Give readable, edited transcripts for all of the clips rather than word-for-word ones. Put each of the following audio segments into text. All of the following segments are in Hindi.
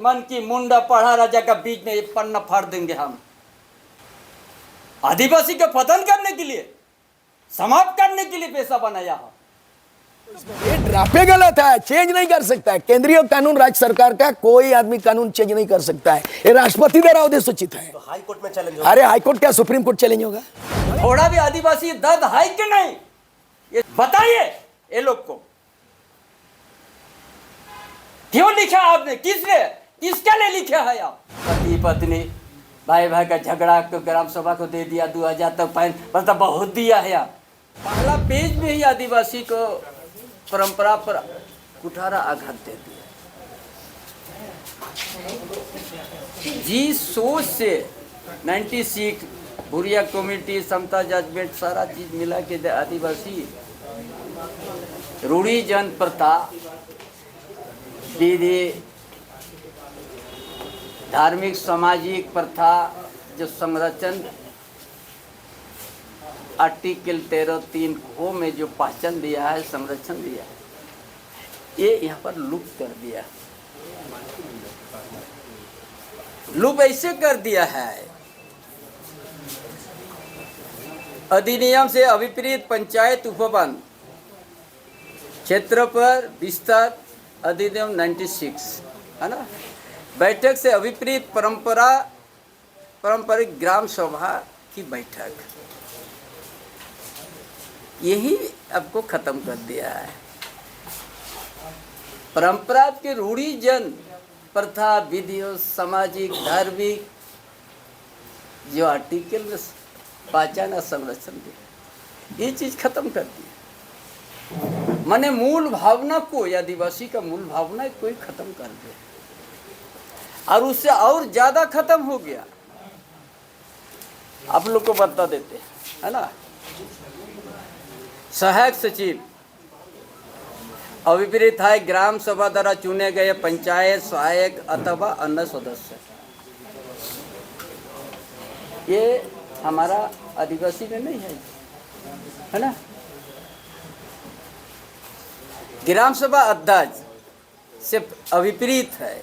मन की मुंडा पढ़ा राजा का बीच में एक पन्ना फाड़ देंगे हम। आदिवासी को पतन करने के लिए, समाप्त करने के लिए पैसा बनाया है। ये ड्राफे गलत है, चेंज नहीं कर सकता है। केंद्रीय कानून राज्य सरकार का, कोई आदमी कानून चेंज नहीं कर सकता है। ये राष्ट्रपति द्वारा उद्देशित है। तो हाई कोर्ट में चैलेंज होगा। अरे हाई कोर्ट क्या, सुप्रीम कोर्ट चैलेंज होगा? थोड़ा भी आदिवासी दर्द है कि नहीं, ये बताइए ये लोग को। क्यों लिखा आपने, किसने, किसके लिए लिखा है आप? पति पत्नी भाई भाई का झगड़ा तो ग्राम सभा को दे दिया 2000 तक फाइन, मतलब बहुत दिया है आप। पहला पेज में ही आदिवासी को परंपरा पर कुठारा आघात दे दिया। जिस सोच से 96 भूरिया कम्युनिटी, समता जजमेंट, सारा चीज मिला के आदिवासी रूढ़ी जन प्रथा, विधि, धार्मिक सामाजिक प्रथा जो संरक्षण आर्टिकल 13(3) को में जो पहचान दिया है, संरक्षण दिया है, ये यहाँ पर लुप्त कर दिया। लुप्त ऐसे कर दिया है, अधिनियम से अभिप्रेत पंचायत उपवन क्षेत्र पर विस्तार अधिनियम 96 है ना, बैठक से अभिप्रेत पारंपरिक ग्राम सभा की बैठक, यही आपको खत्म कर दिया है। परंपरा के रूढ़ी जन प्रथा, विधियों, सामाजिक, धार्मिक जो आर्टिकल में पहचान संरक्षण दिया, ये चीज खत्म कर दी। माने मूल भावना को, आदिवासी का मूल भावना कोई खत्म कर दे, और उससे और ज्यादा खत्म हो गया। आप लोग को बता देते है ना, सहायक सचिव अभिप्रेत है ग्राम सभा द्वारा चुने गए पंचायत सहायक अथवा अन्य सदस्य। ये हमारा आदिवासी में नहीं है ना। ग्राम सभा अध्यक्ष से अभिप्रेत है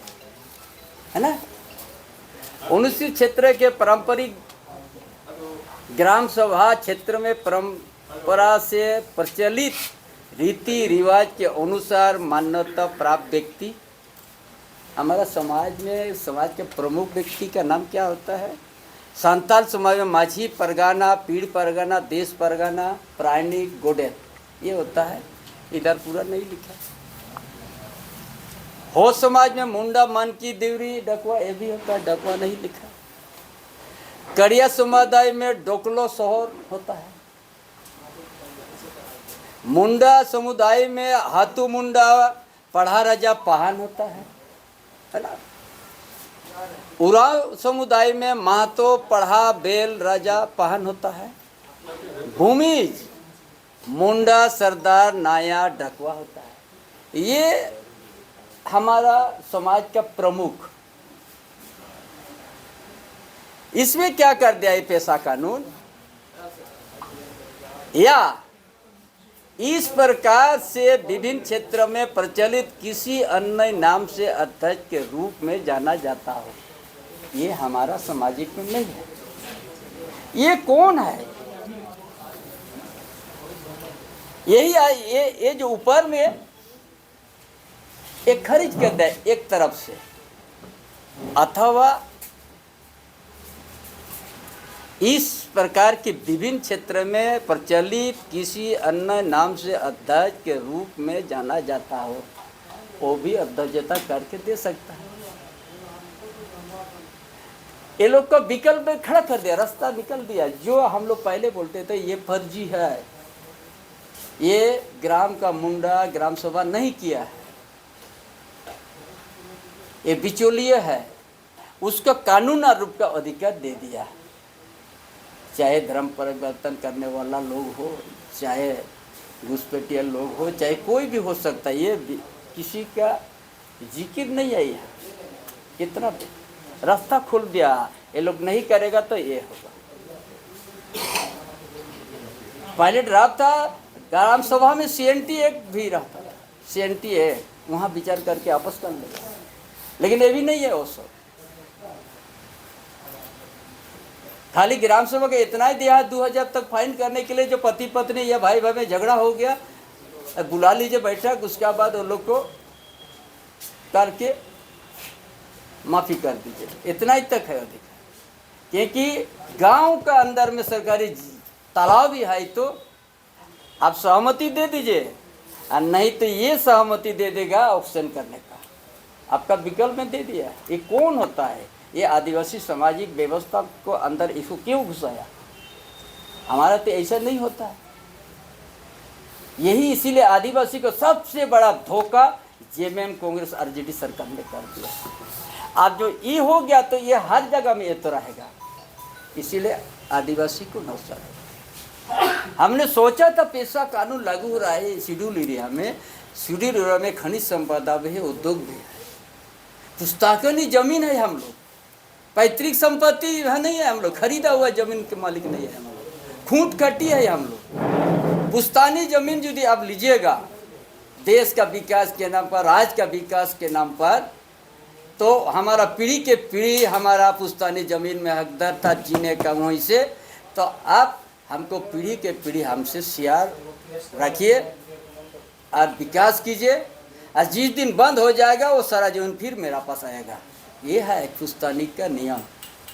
ना। अनुसूचित क्षेत्र के पारंपरिक ग्राम सभा क्षेत्र में परंपरा से प्रचलित रीति रिवाज के अनुसार मान्यता प्राप्त व्यक्ति, हमारा समाज में समाज के प्रमुख व्यक्ति का नाम क्या होता है? संताल समाज में माझी परगना, पीड़ परगना, देश परगना, प्राणी गोडेल, ये होता है। इधर पूरा नहीं लिखा। हो समाज में मुंडा, मन की देवरी, डकवा, ये भी होता है, डकवा नहीं लिखा। कड़िया समुदाय में डोकलो शहर होता है। मुंडा समुदाय में हाथू मुंडा, पढ़ा राजा पहान होता है ना। उराव समुदाय में महतो, पढ़ा, बेल, राजा पहान होता है। भूमिज मुंडा, सरदार, नाया, डकवा होता है। ये हमारा समाज का प्रमुख। इसमें क्या कर दिया ये पेशा कानून, या इस प्रकार से विभिन्न क्षेत्र में प्रचलित किसी अन्य नाम से अध्यक्ष के रूप में जाना जाता हो, ये हमारा सामाजिक में नहीं है। ये कौन है? यही ये जो ऊपर में एक खरीज कर दे एक तरफ से, अथवा इस प्रकार के विभिन्न क्षेत्र में प्रचलित किसी अन्य नाम से अध्यक्ष के रूप में जाना जाता हो, वो भी अध्यक्षता करके दे सकता है। ये लोग का विकल्प खड़ा कर दिया, रास्ता निकल दिया। जो हम लोग पहले बोलते थे ये फर्जी है, ये ग्राम का मुंडा ग्राम सभा नहीं किया है, ये बिचौलिए है, उसका कानूनी रूप का अधिकार दे दिया। चाहे धर्म परिवर्तन करने वाला लोग हो, चाहे घुसपैठिया लोग हो, चाहे कोई भी हो सकता है, ये किसी का जिक्र नहीं है। यहाँ कितना रास्ता खोल दिया। ये लोग नहीं करेगा तो ये होगा। पहले ड्राफ्ट था ग्राम सभा में CNT एक्ट भी रहता था, CNT एक्ट, वहाँ विचार करके आपस कर लेगा। लेकिन ये भी नहीं है वो सब। खाली ग्राम सभा का इतना ही दिया है 2000 तक फाइन करने के लिए, जो पति पत्नी या भाई भाई में झगड़ा हो गया बुला लीजिए बैठक, उसके बाद वो लोग को करके माफी कर दीजिए, इतना ही तक है अधिकार। क्योंकि गांव का अंदर में सरकारी तालाब भी है तो आप सहमति दे दीजिए, और नहीं तो ये सहमति दे देगा ऑक्शन करने का, आपका विकल्प में दे दिया। ये कौन होता है? ये आदिवासी सामाजिक व्यवस्था को अंदर इसको क्यों घुसाया? हमारा तो ऐसा नहीं होता है। यही इसीलिए आदिवासी को सबसे बड़ा धोखा जेएमएम कांग्रेस आरजेडी सरकार ने कर दिया। अब जो ये हो गया तो ये हर जगह में ये तो रहेगा, इसीलिए आदिवासी को नुकसान है। हमने सोचा था पेशा कानून लागू हो रहा है शेड्यूल एरिया में, शेड्यूल एरिया में खनिज संपदा भी है, उद्योग भी है, पुस्तकानी जमीन है, हम लोग पैतृक संपत्ति है नहीं है, हम लोग खरीदा हुआ जमीन के मालिक नहीं है, हम लोग खूंट खट्टी है, हम लोग पुश्तानी जमीन यदि आप लीजिएगा देश का विकास के नाम पर, राज्य का विकास के नाम पर, तो हमारा पीढ़ी के पीढ़ी हमारा पुश्तानी जमीन में हकदार था जीने का वहीं से, तो आप हमको पीढ़ी के पीढ़ी हमसे शेयर रखिए और विकास कीजिए, और जिस दिन बंद हो जाएगा वो सारा जमीन फिर मेरा पास आएगा। ये है एक पुश्तानी का नियम।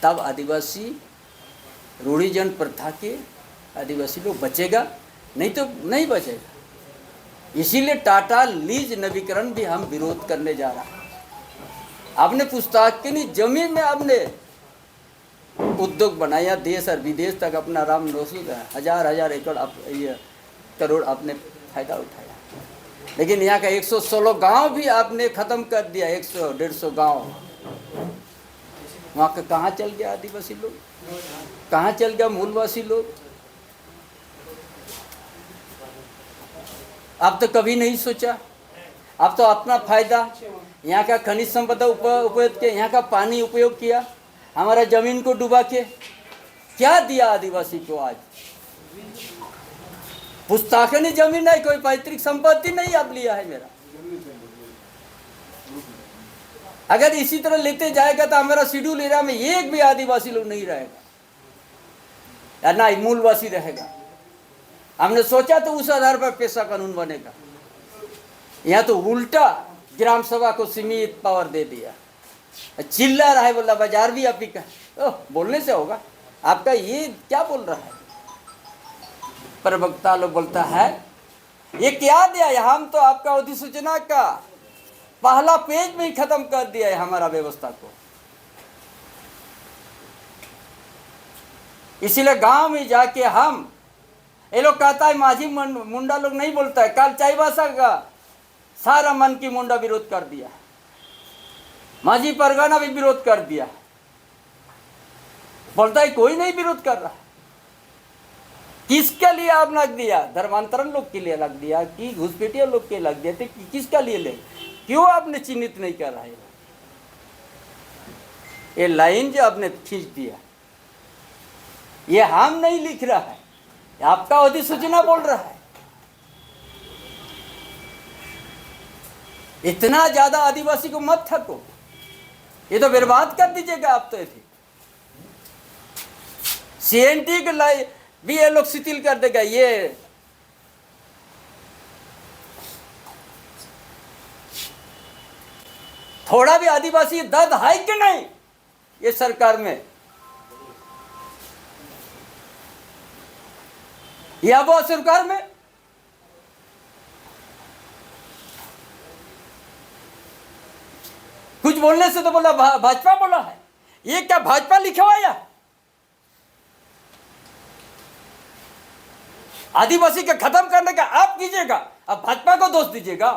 तब आदिवासी रूढ़िजन प्रथा के आदिवासी लोग बचेगा, नहीं तो नहीं बचेगा। इसीलिए टाटा लीज नवीकरण भी हम विरोध करने जा रहा है। आपने पुश्तकानी जमीन में आपने उद्योग बनाया, देश और विदेश तक अपना राम रोशी का हजार एकड़ ये करोड़ आपने फायदा उठाया, लेकिन यहाँ का 116 गांव भी आपने ख़त्म कर दिया। 100-150 गांव वहाँ का कहाँ चल गया आदिवासी लोग, कहाँ चल गया मूलवासी लोग? अब तो कभी नहीं सोचा, अब तो अपना फायदा, यहाँ का खनिज संपदा उपयोग किया, यहाँ का पानी उपयोग किया, हमारा जमीन को डुबा के क्या दिया आदिवासी को? आज पुश्तकानी जमीन है, कोई पैतृक संपत्ति नहीं आप लिया है मेरा। अगर इसी तरह लेते जाएगा तो हमारा शेड्यूल एरिया में एक भी आदिवासी लोग नहीं रहेगा, या ना ही मूलवासी रहेगा। हमने सोचा तो उस आधार पर पेशा कानून बनेगा, यहाँ तो उल्टा ग्राम सभा को सीमित पावर दे दिया। चिल्ला रहा है, बोला बाजार भी आप ही का, बोलने से होगा आपका? ये क्या बोल रहा है? प्रवक्ता लोग बोलता है ये क्या दिया है, हम तो आपका अधिसूचना का पहला पेज में ही खत्म कर दिया है हमारा व्यवस्था को। इसीलिए गांव में जाके हम, ये लोग कहता है माझी मुंडा लोग नहीं बोलता है, कल चाईबासा का सारा मन की मुंडा विरोध कर दिया, माझी परगना भी विरोध कर दिया। बोलता है कोई नहीं विरोध कर रहा। किसके लिए आप लग दिया? धर्मांतरण लोग के लिए लग दिया कि घुसपैठिया लोग के लग दिए थे कि किसका लिए ले? क्यों आपने चिन्हित नहीं कर रहा है? ये लाइन जो आपने खींच दिया, ये हम नहीं लिख रहा है, आपका अधिसूचना बोल रहा है। इतना ज्यादा आदिवासी को मत थको, ये तो बर्बाद कर दीजिएगा आप तो। ये सीएनटी के लाई भी ये लोग शिथिल कर देगा। ये थोड़ा भी आदिवासी दर्द है कि नहीं ये सरकार में? या वो सरकार में कुछ बोलने से तो बोला भाजपा बोला है। ये क्या भाजपा लिखा हुआ है? आदिवासी का खत्म करने का आप कीजिएगा, अब भाजपा को दोष दीजिएगा?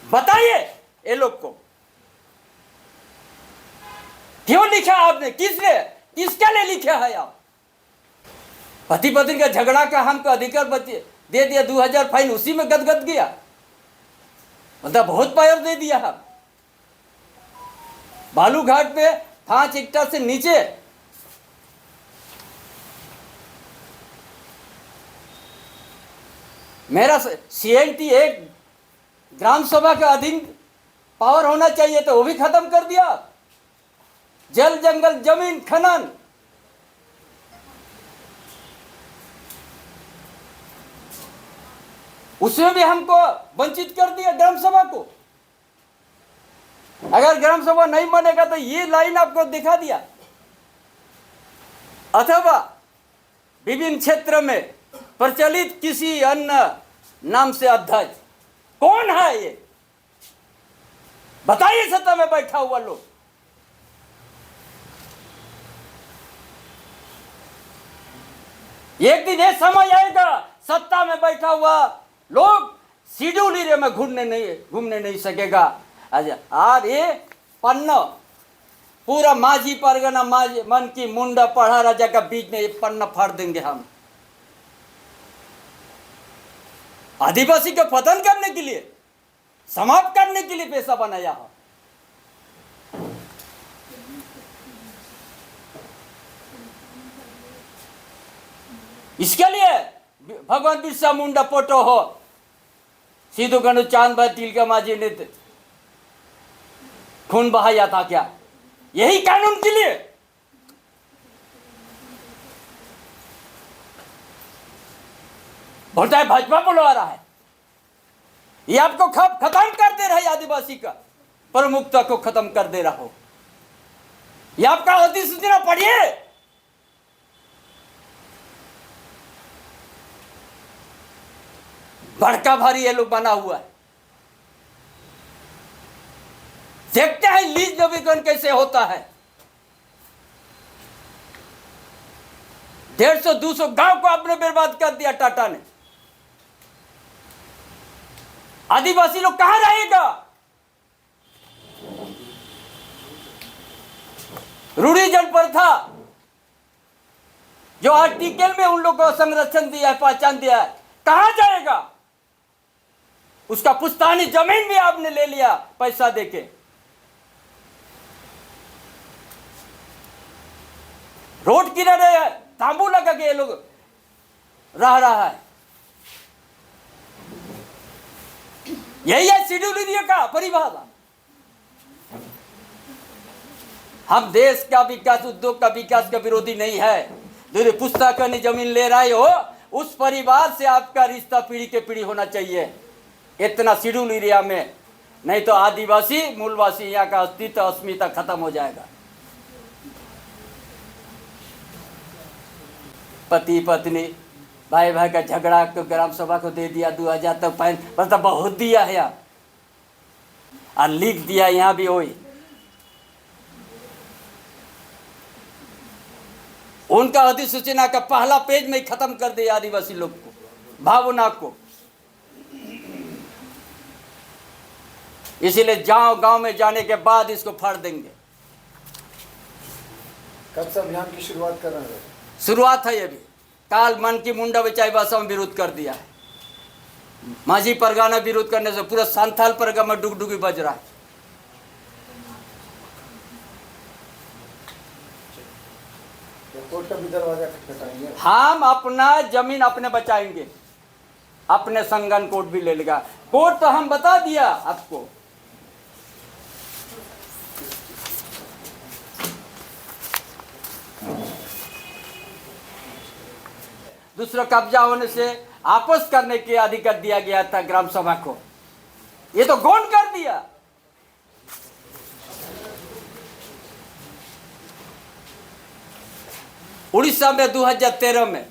बताइए ये लोग को क्यों लिखा आपने? किसने, किसके लिए लिखा है? आप पति पत्नी का झगड़ा का हमको अधिकार दे दिया, 2000 फाइन, उसी में गदगद गया, मतलब बहुत पावर दे दिया। आप बालूघाट पे 5 हेक्टेयर से नीचे मेरा सीएनटी एक ग्राम सभा का अधीन पावर होना चाहिए तो वो भी खत्म कर दिया। जल जंगल जमीन खनन, उसमें भी हमको वंचित कर दिया ग्राम सभा को। अगर ग्राम सभा नहीं बनेगा तो ये लाइन आपको दिखा दिया। अथवा विभिन्न क्षेत्र में प्रचलित किसी अन्य नाम से अध्यक्ष कौन है ये बताइए, सत्ता में बैठा हुआ लोग। एक दिन ये समय आएगा सत्ता में बैठा हुआ लोग शेड्यूल एरिया में घूमने नहीं सकेगा। और ये पन्ना पूरा माझी परगना माझी मन की मुंडा पढ़ा राजा का बीच में ये पन्ना फाड़ देंगे हम, आदिवासी को पतन करने के लिए, समाप्त करने के लिए पैसा बनाया हो। इसके लिए भगवान बिरसा मुंडा फोटो हो, सीधु गणु चांद भाई तिलका माझी ने खून बहाया था क्या यही कानून के लिए? बोलता है भाजपा बुलवा रहा है, ये आपको खत्म कर दे रहा है, आदिवासी का प्रमुखता को खत्म कर दे रहा हो। ये आपका अधिसूचना पढ़िए, बड़का भारी ये लोग बना हुआ है। देखते हैं लीज नवीकरण कैसे होता है। 150-200 गांव को आपने बर्बाद कर दिया टाटा ने। आदिवासी लोग कहां रहेगा? रूढ़ी जन प्रथा जो आर्टिकल में उन लोगों को संरक्षण दिया है, पहचान दिया है, कहां जाएगा? उसका पुश्तैनी जमीन भी आपने ले लिया पैसा देके। रोड किनारे तांबू लगा के ये लोग रह रहा है। यही है शेड्यूल एरिया का परिभाषा। हम देश का विकास, उद्योग का विकास का विरोधी नहीं है। जो पुस्तकानी जमीन ले रहे हो उस परिवार से आपका रिश्ता पीढ़ी के पीढ़ी होना चाहिए, इतना शेड्यूल एरिया में। नहीं तो आदिवासी मूलवासी यहाँ का अस्तित्व अस्मिता खत्म हो जाएगा। पति पत्नी भाई भाई का झगड़ा तो ग्राम सभा को दे दिया 2000 तक पैन मतलब बहुत दिया है यार, और लिख दिया यहाँ भी वही। उनका अधिसूचना का पहला पेज में ही खत्म कर दिया आदिवासी लोग को, भावना को। इसीलिए गांव में जाने के बाद इसको फाड़ देंगे। कब से अभियान की शुरुआत कर रहे हैं? शुरुआत है ये भी। काल मन की मुंडा बचाई भाषा में विरोध कर दिया है। माझी परगाना विरोध करने से पूरा संथाल परगना में डुगडुगी बज रहा है। कोर्ट का भी दरवाजा खटखटाएंगे। हम अपना जमीन अपने बचाएंगे, अपने संगन कोर्ट भी ले लेगा। कोर्ट तो हम बता दिया आपको। दूसरा कब्जा होने से आपस करने के अधिकार दिया गया था ग्राम सभा को, ये तो गौण कर दिया। उड़ीसा में 2013 में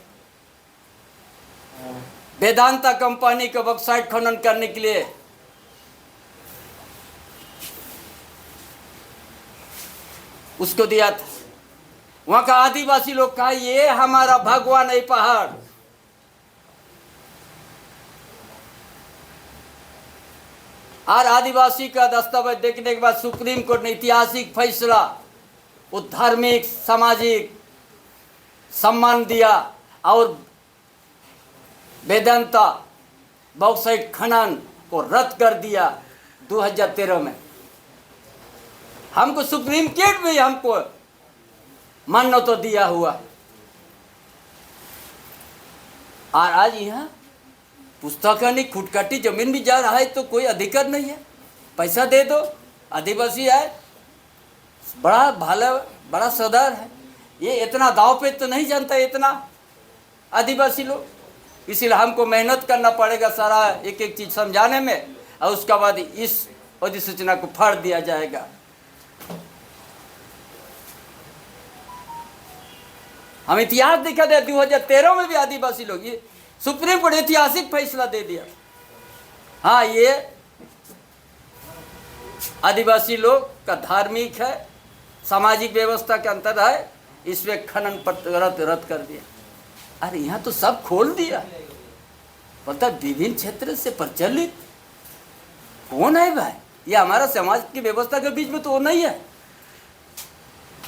वेदांता कंपनी को बॉक्साइट खनन करने के लिए उसको दिया था। वहां का आदिवासी लोग कहा ये हमारा भगवान है पहाड़। और आदिवासी का दस्तावेज देखने के बाद सुप्रीम कोर्ट ने ऐतिहासिक फैसला, वो धार्मिक सामाजिक सम्मान दिया और वेदांता बॉक्साइट खनन को रद्द कर दिया 2013 में। हमको सुप्रीम कोर्ट भी हमको मान्य तो दिया हुआ। और आज यहाँ पुस्तकानी खुटकाटी जमीन भी जा रहा है तो कोई अधिकार नहीं है। पैसा दे दो, आदिवासी है, बड़ा भला बड़ा सरदार है, ये इतना दाव पे तो नहीं जानता इतना आदिवासी लोग, इसीलिए हमको मेहनत करना पड़ेगा सारा एक एक चीज़ समझाने में, और उसके बाद इस अधिसूचना को फाड़ दिया जाएगा। हम इतिहास दिखा दे, 2013 में भी आदिवासी लोग, ये सुप्रीम कोर्ट ऐतिहासिक फैसला दे दिया। हाँ, ये आदिवासी लोग का धार्मिक है, सामाजिक व्यवस्था के अंतर है, इसमें खनन रद्द कर दिया। अरे यहाँ तो सब खोल दिया, पता विभिन्न क्षेत्र से प्रचलित कौन है भाई? ये हमारा समाज की व्यवस्था के बीच में तो वो नहीं है,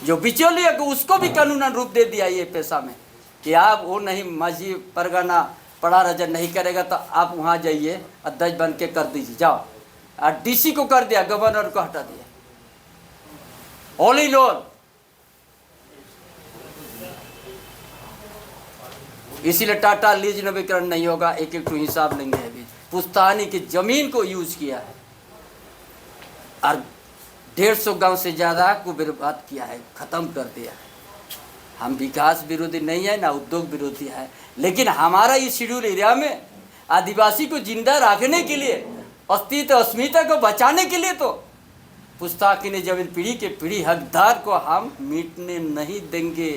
जो बिचौलिया को उसको भी कानूनन रूप दे दिया ये पेशा में, कि आप वो नहीं, मस्जिद परगना पड़ा रजन नहीं करेगा तो आप वहाँ जाइए अध्यक्ष बन के कर दीजिए, जाओ। और डीसी को कर दिया, गवर्नर को हटा दिया, ऑल इन ऑल। इसीलिए टाटा लीज नवीकरण नहीं होगा, एक एक हिसाब लेंगे। अभी पुश्तैनी की जमीन को यूज किया है और 150 गांव से ज़्यादा को बर्बाद किया है, ख़त्म कर दिया है। हम विकास विरोधी नहीं है ना उद्योग विरोधी है, लेकिन हमारा इस शेड्यूल एरिया में आदिवासी को जिंदा रखने के लिए, अस्तित्व अस्मिता को बचाने के लिए तो पुश्तैनी जमीन पीढ़ी के पीढ़ी हकदार को हम मिटने नहीं देंगे।